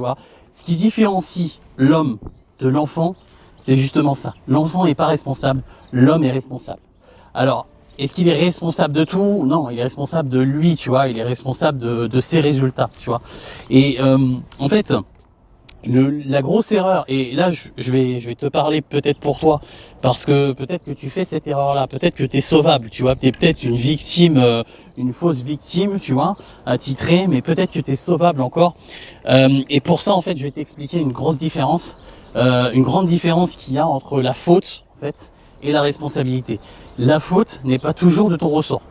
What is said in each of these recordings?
vois. Ce qui différencie l'homme de l'enfant, c'est justement ça. L'enfant n'est pas responsable, l'homme est responsable. Alors, est-ce qu'il est responsable de tout? Non, il est responsable de lui, tu vois. Il est responsable de ses résultats, tu vois. Et en fait, la grosse erreur, et là je vais te parler peut-être pour toi, parce que peut-être que tu fais cette erreur-là, peut-être que tu es sauvable, tu vois, tu es peut-être une victime, une fausse victime, tu vois, attitrée, mais peut-être que tu es sauvable encore. Et pour ça, en fait, je vais t'expliquer une grosse différence, une grande différence qu'il y a entre la faute, en fait, et la responsabilité. La faute n'est pas toujours de ton ressort.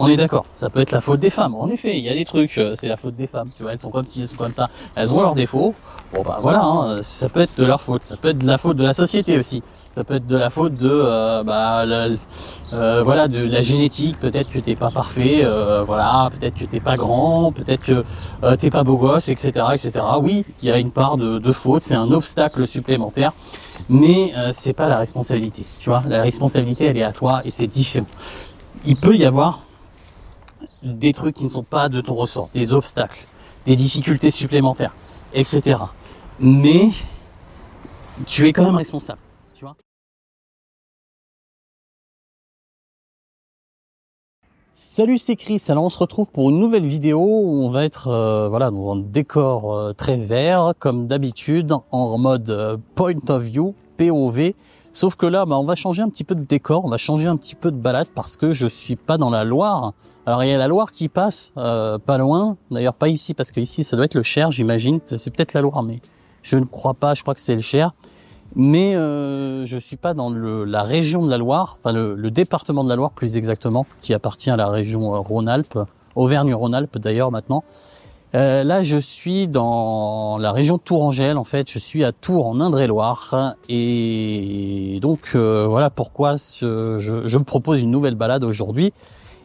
On est d'accord, ça peut être la faute des femmes. En effet, il y a des trucs, c'est la faute des femmes, tu vois, elles sont comme ci, elles sont comme ça, elles ont leurs défauts. Bon bah voilà, hein, ça peut être de leur faute, ça peut être de la faute de la société aussi. Ça peut être de la faute de voilà, de la génétique, peut-être que t'es pas parfait, voilà, peut-être que t'es pas grand, peut-être que t'es pas beau gosse, etc., etc. Oui, il y a une part de faute, c'est un obstacle supplémentaire, mais c'est pas la responsabilité, tu vois. La responsabilité, elle est à toi et c'est différent. Il peut y avoir des trucs qui ne sont pas de ton ressort, des obstacles, des difficultés supplémentaires, etc. Mais tu es quand même responsable, tu vois. Salut, c'est Chris. Alors on se retrouve pour une nouvelle vidéo où on va être voilà, dans un décor très vert comme d'habitude, en mode point of view, POV. Sauf que là, on va changer un petit peu de décor, on va changer un petit peu de balade parce que je suis pas dans la Loire. Alors il y a la Loire qui passe pas loin, d'ailleurs pas ici parce que ici ça doit être le Cher, j'imagine. C'est peut-être la Loire, mais je ne crois pas. Je crois que c'est le Cher. Mais je suis pas dans la région de la Loire, enfin le département de la Loire plus exactement, qui appartient à la région Rhône-Alpes, Auvergne-Rhône-Alpes d'ailleurs maintenant. Là, je suis dans la région de Tourangelle, en fait. Je suis à Tours, en Indre-et-Loire. Et donc, voilà pourquoi je me propose une nouvelle balade aujourd'hui.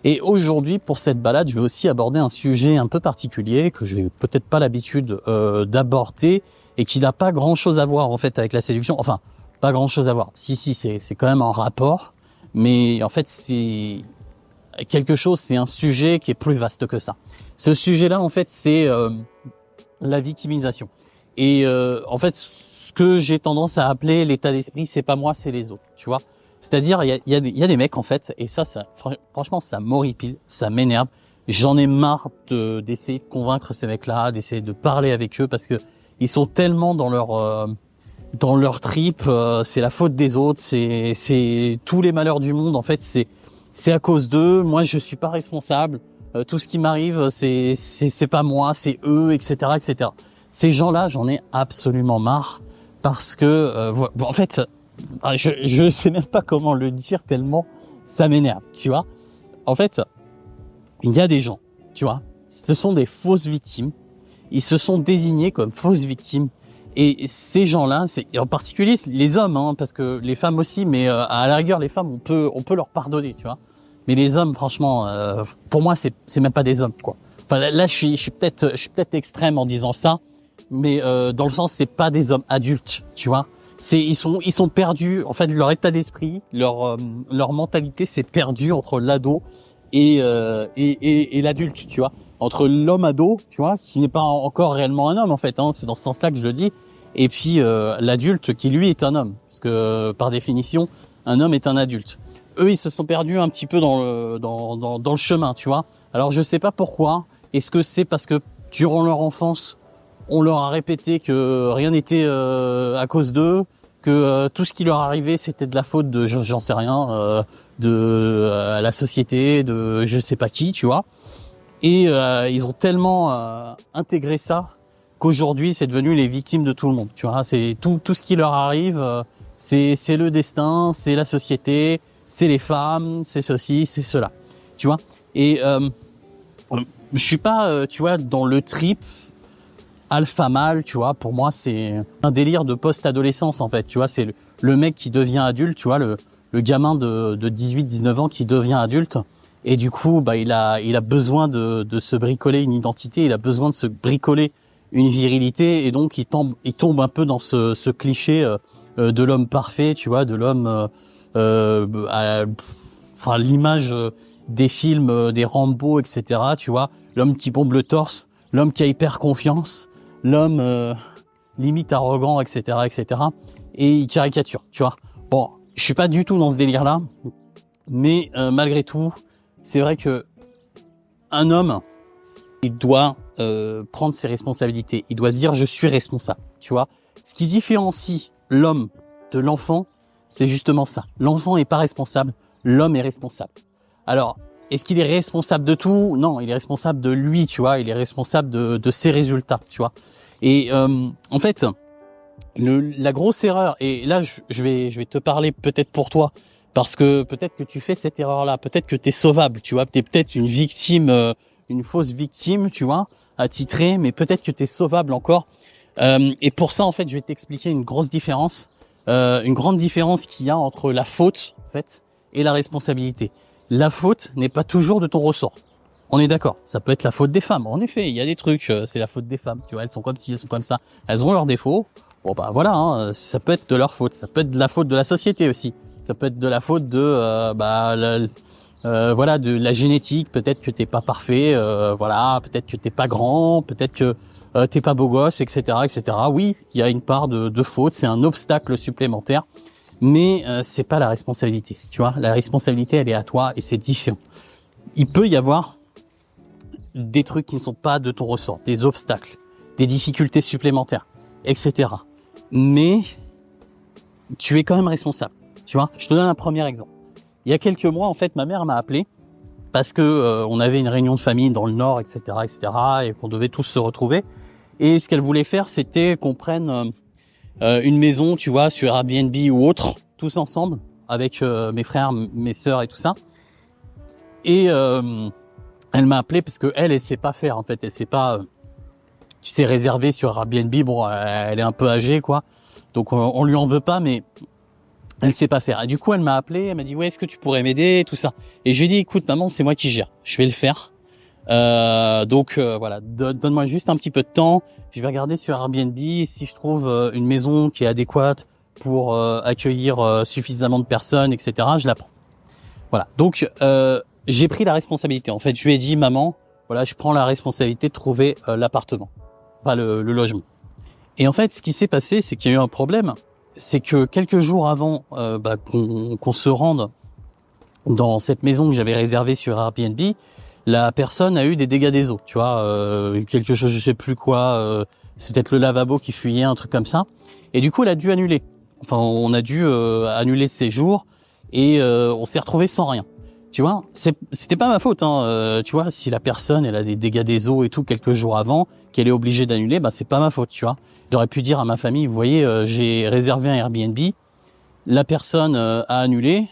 Et aujourd'hui, pour cette balade, je vais aussi aborder un sujet un peu particulier que j'ai peut-être pas l'habitude d'aborder et qui n'a pas grand-chose à voir, en fait, avec la séduction. Enfin, pas grand-chose à voir. Si, c'est quand même un rapport. Mais en fait, c'est quelque chose, c'est un sujet qui est plus vaste que ça. Ce sujet-là, en fait, c'est la victimisation. Et en fait, ce que j'ai tendance à appeler l'état d'esprit, c'est pas moi, c'est les autres, tu vois. C'est-à-dire, il y a des mecs, en fait, et ça franchement, ça m'horripile, ça m'énerve. J'en ai marre d'essayer de convaincre ces mecs-là, d'essayer de parler avec eux, parce que ils sont tellement dans leur trip, c'est la faute des autres, c'est tous les malheurs du monde, en fait, c'est à cause d'eux. Moi, je suis pas responsable. Tout ce qui m'arrive, c'est pas moi, c'est eux, etc., etc. Ces gens-là, j'en ai absolument marre parce que, en fait, je sais même pas comment le dire tellement ça m'énerve, tu vois. En fait, il y a des gens, tu vois, ce sont des fausses victimes. Ils se sont désignés comme fausses victimes. Et ces gens-là, c'est en particulier les hommes, hein, parce que les femmes aussi, mais à la rigueur, les femmes, on peut leur pardonner, tu vois. Mais les hommes, franchement, pour moi, c'est même pas des hommes, quoi. Enfin, là, je suis peut-être extrême en disant ça, mais dans le sens, c'est pas des hommes adultes, tu vois. Ils sont perdus. En fait, leur état d'esprit, leur mentalité, s'est perdu entre l'ado et l'adulte, tu vois. Entre l'homme ado, tu vois, qui n'est pas encore réellement un homme, en fait, hein, c'est dans ce sens-là que je le dis, et puis l'adulte qui lui est un homme, parce que par définition, un homme est un adulte. Eux, ils se sont perdus un petit peu dans le chemin, tu vois. Alors je sais pas pourquoi. Est-ce que c'est parce que durant leur enfance, on leur a répété que rien n'était à cause d'eux, que tout ce qui leur arrivait c'était de la faute de j'en sais rien, de la société, de je sais pas qui, tu vois. Et ils ont tellement intégré ça qu'aujourd'hui c'est devenu les victimes de tout le monde, tu vois. C'est tout ce qui leur arrive, c'est le destin, c'est la société, c'est les femmes, c'est ceci, c'est cela, tu vois. Et je suis pas, tu vois, dans le trip alpha mâle, tu vois. Pour moi, c'est un délire de post-adolescence, en fait, tu vois. C'est le mec qui devient adulte, tu vois, le gamin de 18-19 ans qui devient adulte. Et du coup, il a besoin de se bricoler une identité, il a besoin de se bricoler une virilité, et donc il tombe un peu dans ce cliché de l'homme parfait, tu vois, de l'homme, enfin l'image des films, des Rambo, etc. Tu vois, l'homme qui bombe le torse, l'homme qui a hyper confiance, l'homme limite arrogant, etc., etc. Et il caricature, tu vois. Bon, je suis pas du tout dans ce délire-là, mais malgré tout, c'est vrai que un homme, il doit prendre ses responsabilités. Il doit se dire je suis responsable, tu vois. Ce qui différencie l'homme de l'enfant, c'est justement ça. L'enfant est pas responsable, l'homme est responsable. Alors, est-ce qu'il est responsable de tout? Non, il est responsable de lui, tu vois. Il est responsable de ses résultats, tu vois. Et en fait, la grosse erreur, et là je vais te parler peut-être pour toi, parce que peut-être que tu fais cette erreur-là, peut-être que t'es sauvable, tu vois. T'es peut-être une victime, une fausse victime, tu vois, attitrée, mais peut-être que t'es sauvable encore. Et pour ça, en fait, je vais t'expliquer une grosse différence, une grande différence qu'il y a entre la faute, en fait, et la responsabilité. La faute n'est pas toujours de ton ressort. On est d'accord. Ça peut être la faute des femmes. En effet, il y a des trucs, c'est la faute des femmes. Tu vois, elles sont comme ci, elles sont comme ça. Elles ont leurs défauts. Bon bah voilà, hein, ça peut être de leur faute. Ça peut être de la faute de la société aussi. Ça peut être de la faute de, voilà, de la génétique. Peut-être que t'es pas parfait. Voilà, peut-être que t'es pas grand. Peut-être que t'es pas beau gosse, etc., etc. Oui, il y a une part de faute. C'est un obstacle supplémentaire. Mais c'est pas la responsabilité, tu vois. La responsabilité, elle est à toi et c'est différent. Il peut y avoir des trucs qui ne sont pas de ton ressort, des obstacles, des difficultés supplémentaires, etc. Mais tu es quand même responsable, tu vois. Je te donne un premier exemple. Il y a quelques mois, en fait, ma mère m'a appelé parce que on avait une réunion de famille dans le Nord, etc., etc., et qu'on devait tous se retrouver. Et ce qu'elle voulait faire, c'était qu'on prenne une maison, tu vois, sur Airbnb ou autre, tous ensemble, avec mes frères, mes sœurs et tout ça. Et elle m'a appelé parce que elle sait pas faire, en fait. Elle sait pas, tu sais, réserver sur Airbnb. Bon, elle est un peu âgée, quoi. Donc on lui en veut pas, mais elle sait pas faire. Et du coup, elle m'a appelé, elle m'a dit ouais, est-ce que tu pourrais m'aider, tout ça. Et je lui ai dit écoute, maman, c'est moi qui gère. Je vais le faire. Donc voilà, donne-moi juste un petit peu de temps. Je vais regarder sur Airbnb si je trouve une maison qui est adéquate pour accueillir suffisamment de personnes, etc. Je la prends. Voilà. Donc j'ai pris la responsabilité. En fait, je lui ai dit maman, voilà, je prends la responsabilité de trouver l'appartement, pas le logement. Et en fait, ce qui s'est passé, c'est qu'il y a eu un problème. C'est que quelques jours avant qu'on se rende dans cette maison que j'avais réservée sur Airbnb, la personne a eu des dégâts des eaux, tu vois, quelque chose, je sais plus quoi, c'est peut-être le lavabo qui fuyait, un truc comme ça. Et du coup, elle a dû annuler. Enfin, on a dû annuler ce séjour et on s'est retrouvé sans rien. Tu vois, c'était pas ma faute, hein. Tu vois, si la personne elle a des dégâts des eaux et tout quelques jours avant, qu'elle est obligée d'annuler, bah c'est pas ma faute, tu vois. J'aurais pu dire à ma famille, vous voyez, j'ai réservé un Airbnb, la personne a annulé.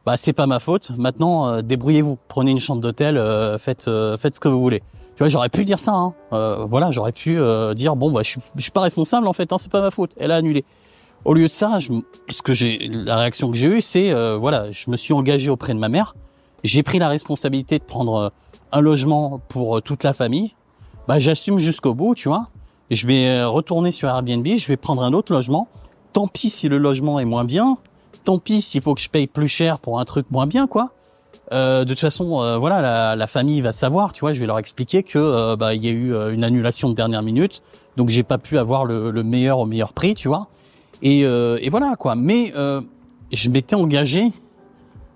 Bah c'est pas ma faute. Maintenant, débrouillez-vous. Prenez une chambre d'hôtel, faites ce que vous voulez. Tu vois, j'aurais pu dire ça. Hein. Voilà, j'aurais pu dire bon bah je suis pas responsable en fait. Hein, c'est pas ma faute. Elle a annulé. Au lieu de ça, la réaction que j'ai eue, c'est voilà, je me suis engagé auprès de ma mère. J'ai pris la responsabilité de prendre un logement pour toute la famille. Bah j'assume jusqu'au bout, tu vois. Je vais retourner sur Airbnb. Je vais prendre un autre logement. Tant pis si le logement est moins bien. Tant pis s'il faut que je paye plus cher pour un truc moins bien, quoi. De toute façon, voilà, la famille va savoir, tu vois. Je vais leur expliquer que il y a eu une annulation de dernière minute, donc j'ai pas pu avoir le meilleur au meilleur prix, tu vois. Et voilà, quoi. Mais je m'étais engagé,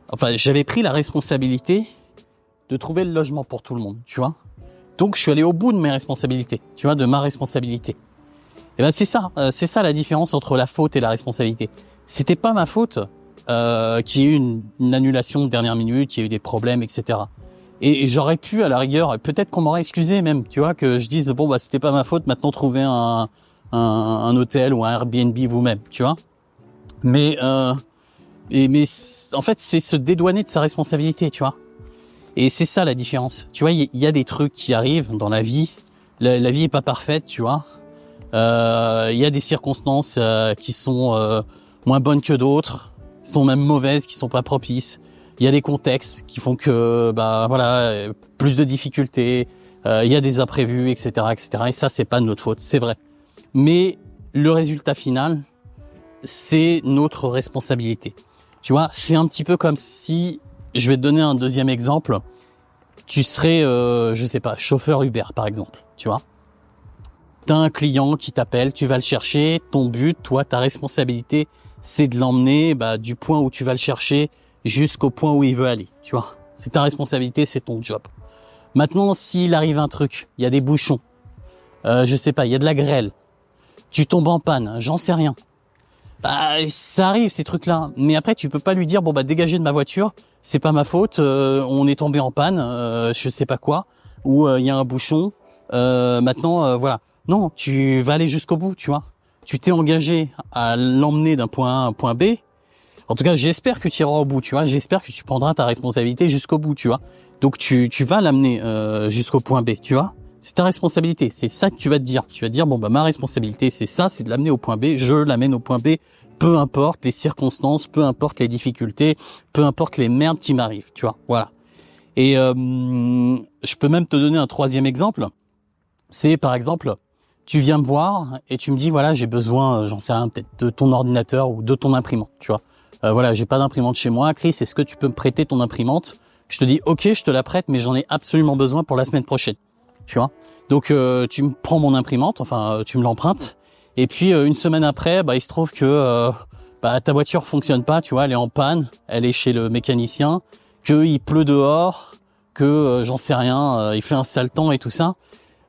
enfin, j'avais pris la responsabilité de trouver le logement pour tout le monde, tu vois. Donc je suis allé au bout de mes responsabilités, tu vois, de ma responsabilité. Et ben c'est ça la différence entre la faute et la responsabilité. C'était pas ma faute qu'il y ait eu une annulation de dernière minute, qu'il y ait eu des problèmes, etc. Et j'aurais pu, à la rigueur, peut-être qu'on m'aurait excusé même, tu vois, que je dise bon bah c'était pas ma faute, maintenant trouvez un hôtel ou un Airbnb vous-même, tu vois. Mais en fait c'est se dédouaner de sa responsabilité, tu vois. Et c'est ça la différence. Tu vois, il y a des trucs qui arrivent dans la vie. La vie est pas parfaite, tu vois. Il y a des circonstances qui sont moins bonnes que d'autres, sont même mauvaises, qui sont pas propices. Il y a des contextes qui font que plus de difficultés, il y a des imprévus, etc., etc. Et ça, c'est pas de notre faute, c'est vrai. Mais le résultat final, c'est notre responsabilité. Tu vois, c'est un petit peu comme si, je vais te donner un deuxième exemple, tu serais, je sais pas, chauffeur Uber par exemple, tu vois. t'as un client qui t'appelle, tu vas le chercher, ton but, toi, ta responsabilité, c'est de l'emmener du point où tu vas le chercher jusqu'au point où il veut aller, tu vois. C'est ta responsabilité, c'est ton job. Maintenant, s'il arrive un truc, il y a des bouchons, je sais pas, il y a de la grêle, tu tombes en panne, j'en sais rien. Ça arrive ces trucs-là, mais après tu peux pas lui dire dégagez de ma voiture, c'est pas ma faute, on est tombé en panne, je sais pas quoi, ou il y a un bouchon. Maintenant, voilà. Non, tu vas aller jusqu'au bout, tu vois. Tu t'es engagé à l'emmener d'un point A à un point B. En tout cas, j'espère que tu iras au bout, tu vois. J'espère que tu prendras ta responsabilité jusqu'au bout, tu vois. Donc tu vas l'amener jusqu'au point B, tu vois. C'est ta responsabilité, c'est ça que tu vas te dire. Tu vas te dire ma responsabilité c'est ça, c'est de l'amener au point B, je l'amène au point B, peu importe les circonstances, peu importe les difficultés, peu importe les merdes qui m'arrivent, tu vois. Voilà. Et je peux même te donner un troisième exemple. C'est par exemple, tu viens me voir et tu me dis voilà, j'ai besoin, j'en sais rien, peut-être de ton ordinateur ou de ton imprimante, tu vois. Voilà, j'ai pas d'imprimante chez moi. Chris, est-ce que tu peux me prêter ton imprimante? Je te dis ok, je te la prête, mais j'en ai absolument besoin pour la semaine prochaine. Tu vois. Donc tu me prends mon imprimante, enfin tu me l'empruntes, et puis une semaine après, il se trouve que ta voiture fonctionne pas, tu vois, elle est en panne, elle est chez le mécanicien, que il pleut dehors, que j'en sais rien, il fait un sale temps et tout ça.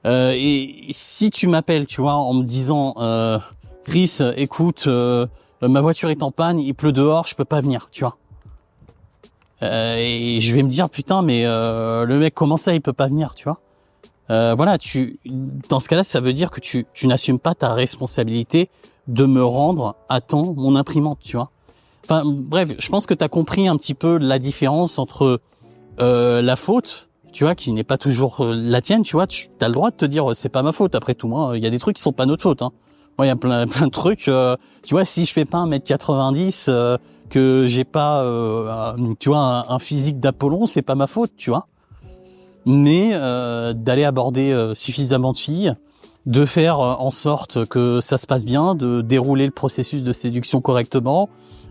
Et si tu m'appelles, tu vois, en me disant Chris, écoute, ma voiture est en panne, il pleut dehors, je peux pas venir, tu vois. Et je vais me dire putain, mais le mec comment ça, il peut pas venir, tu vois. Voilà, dans ce cas-là, ça veut dire que tu n'assumes pas ta responsabilité de me rendre à temps mon imprimante, tu vois. Enfin, bref, je pense que tu as compris un petit peu la différence entre la faute, tu vois, qui n'est pas toujours la tienne, tu vois. Tu as le droit de te dire c'est pas ma faute. Après tout, moi, il y a des trucs qui sont pas notre faute. Hein. Moi, il y a plein de trucs. Tu vois, si je fais pas 1m90, que j'ai pas, tu vois, un physique d'Apollon, c'est pas ma faute, tu vois. Mais d'aller aborder suffisamment de filles, de faire en sorte que ça se passe bien, de dérouler le processus de séduction correctement,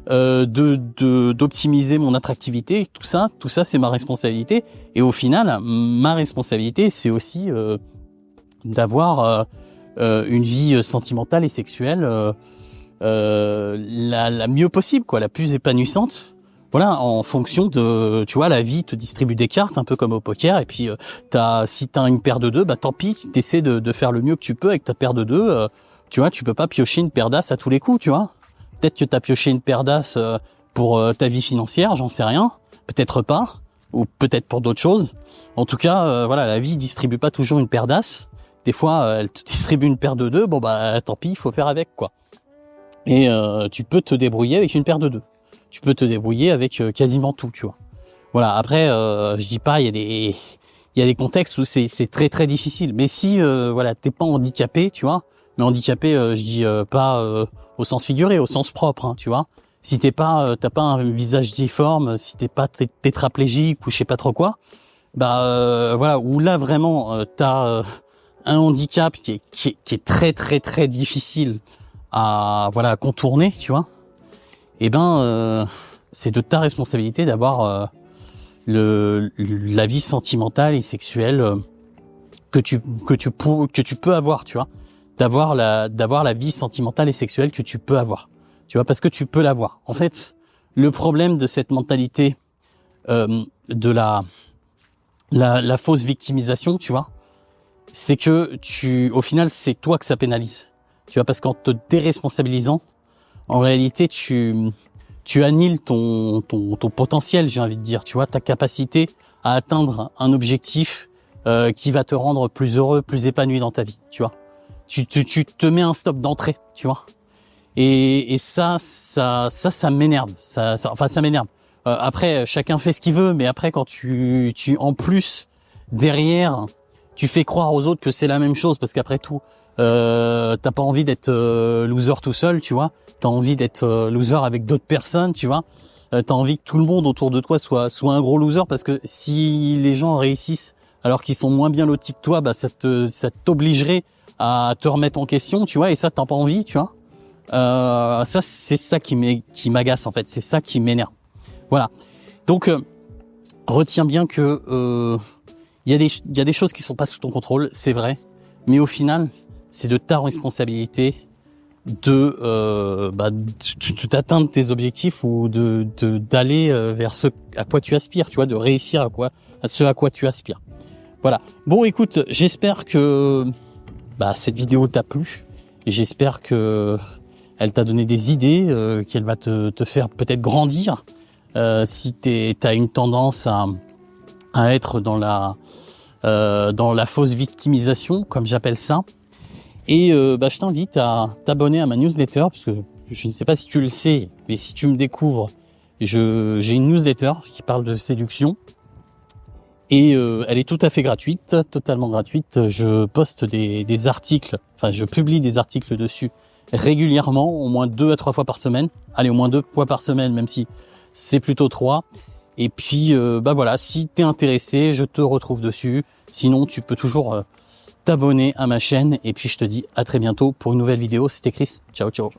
d'optimiser mon attractivité, tout ça c'est ma responsabilité. Et au final, ma responsabilité c'est aussi d'avoir une vie sentimentale et sexuelle la mieux possible, quoi, la plus épanouissante. Voilà, en fonction de, tu vois, la vie te distribue des cartes, un peu comme au poker, et puis si t'as une paire de deux, tant pis, t'essaies de faire le mieux que tu peux avec ta paire de deux. Tu vois, tu peux pas piocher une paire d'as à tous les coups, tu vois. Peut-être que t'as pioché une paire d'as pour ta vie financière, j'en sais rien. Peut-être pas, ou peut-être pour d'autres choses. En tout cas, voilà, la vie distribue pas toujours une paire d'as. Des fois, elle te distribue une paire de deux. Tant pis, il faut faire avec, quoi. Et tu peux te débrouiller avec une paire de deux. Tu peux te débrouiller avec quasiment tout, tu vois. Voilà. Après, je dis pas, il y a des contextes où c'est très très difficile. Mais si voilà, t'es pas handicapé, tu vois. Mais handicapé, je dis pas au sens figuré, au sens propre, hein, tu vois. Si t'as pas un visage difforme, si t'es pas tétraplégique ou je sais pas trop quoi, voilà. Où là vraiment t'as un handicap qui est très très très difficile à contourner, tu vois. C'est de ta responsabilité d'avoir la vie sentimentale et sexuelle que tu peux avoir, tu vois, d'avoir la vie sentimentale et sexuelle que tu peux avoir, tu vois, parce que tu peux l'avoir. En fait, le problème de cette mentalité de la fausse victimisation, tu vois, c'est que au final, c'est toi que ça pénalise, tu vois, parce qu'en te déresponsabilisant, en réalité, tu annihiles ton potentiel, j'ai envie de dire, tu vois, ta capacité à atteindre un objectif qui va te rendre plus heureux, plus épanoui dans ta vie, tu vois. Tu te mets un stop d'entrée, tu vois. Et ça m'énerve. Ça m'énerve. Après, chacun fait ce qu'il veut, mais après, quand tu en plus derrière, tu fais croire aux autres que c'est la même chose, parce qu'après tout, t'as pas envie d'être loser tout seul, tu vois. T'as envie d'être loser avec d'autres personnes, tu vois. T'as envie que tout le monde autour de toi soit un gros loser, parce que si les gens réussissent alors qu'ils sont moins bien lotis que toi, ça t'obligerait à te remettre en question, tu vois. Et ça, t'as pas envie, tu vois. Ça, c'est ça qui m'agace en fait. C'est ça qui m'énerve. Voilà. Donc, retiens bien que il y a des choses qui sont pas sous ton contrôle, c'est vrai. Mais au final, c'est de ta responsabilité d'atteindre tes objectifs ou d'aller vers ce à quoi tu aspires, tu vois, de réussir à ce à quoi tu aspires. Voilà. Bon, écoute, j'espère que cette vidéo t'a plu. J'espère que elle t'a donné des idées, qu'elle va te faire peut-être grandir. Si t'as une tendance à être dans la fausse victimisation, comme j'appelle ça. Et je t'invite à t'abonner à ma newsletter, parce que je ne sais pas si tu le sais, mais si tu me découvres, j'ai une newsletter qui parle de séduction. Et elle est tout à fait gratuite, totalement gratuite. Je poste des articles, je publie des articles dessus régulièrement, au moins 2 à 3 fois par semaine. Allez, au moins 2 fois par semaine, même si c'est plutôt 3. Et puis, voilà, si t'es intéressé, je te retrouve dessus. Sinon, tu peux toujours t'abonner à ma chaîne. Et puis, je te dis à très bientôt pour une nouvelle vidéo. C'était Chris. Ciao, ciao.